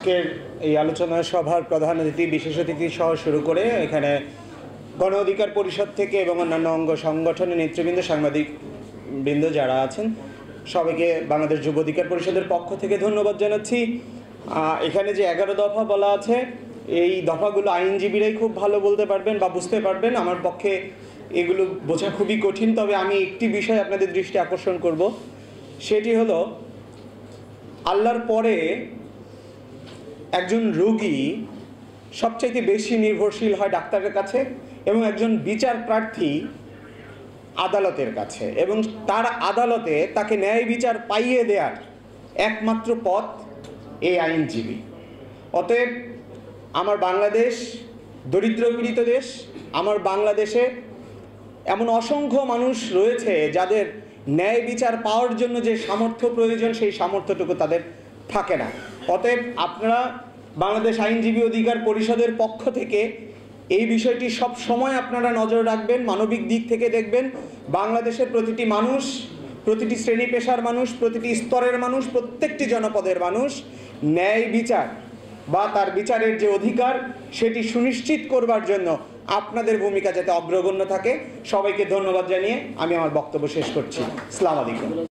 আজকের এই আলোচনা সভার প্রধান অতিথি বিশেষ অতিথি সহ শুরু করে এখানে গণ অধিকার পরিষদ থেকে এবং অন্যান্য অঙ্গ সংগঠনের নেতৃবৃন্দ সাংবাদিক বৃন্দ যারা আছেন সবাইকে বাংলাদেশ যুব অধিকার পরিষদের পক্ষ থেকে ধন্যবাদ জানাচ্ছি। এখানে যে 11 দফা বলা আছে এই দফাগুলো আইনজীবীরাই খুব ভালো বলতে পারবেন বা বুঝতে পারবেন, আমার পক্ষে এগুলো বোঝা খুবই কঠিন। তবে আমি একটি বিষয় আপনাদের দৃষ্টি আকর্ষণ করব, সেটি হলো আল্লাহর পরে একজন রোগী সবচাইতে বেশি নির্ভরশীল হয় ডাক্তারের কাছে এবং একজন বিচার প্রার্থী আদালতের কাছে, এবং তার আদালতে তাকে ন্যায় বিচার পাইয়ে দেওয়ার একমাত্র পথ এই আইনজীবী। অতএব আমার বাংলাদেশ দরিদ্র পীড়িত দেশ, আমার বাংলাদেশে এমন অসংখ্য মানুষ রয়েছে যাদের ন্যায় বিচার পাওয়ার জন্য যে সামর্থ্য প্রয়োজন সেই সামর্থ্যটুকু তাদের থাকে না। অতএব আপনারা বাংলাদেশ আইনজীবী অধিকার পরিষদের পক্ষ থেকে এই বিষয়টি সব সময় আপনারা নজর রাখবেন, মানবিক দিক থেকে দেখবেন। বাংলাদেশের প্রতিটি মানুষ, প্রতিটি শ্রেণী পেশার মানুষ, প্রতিটি স্তরের মানুষ, প্রত্যেকটি জনপদের মানুষ ন্যায় বিচার বা তার বিচারের যে অধিকার সেটি সুনিশ্চিত করবার জন্য আপনাদের ভূমিকা যাতে অগ্রগণ্য থাকে। সবাইকে ধন্যবাদ জানিয়ে আমি আমার বক্তব্য শেষ করছি। আসসালামু আলাইকুম।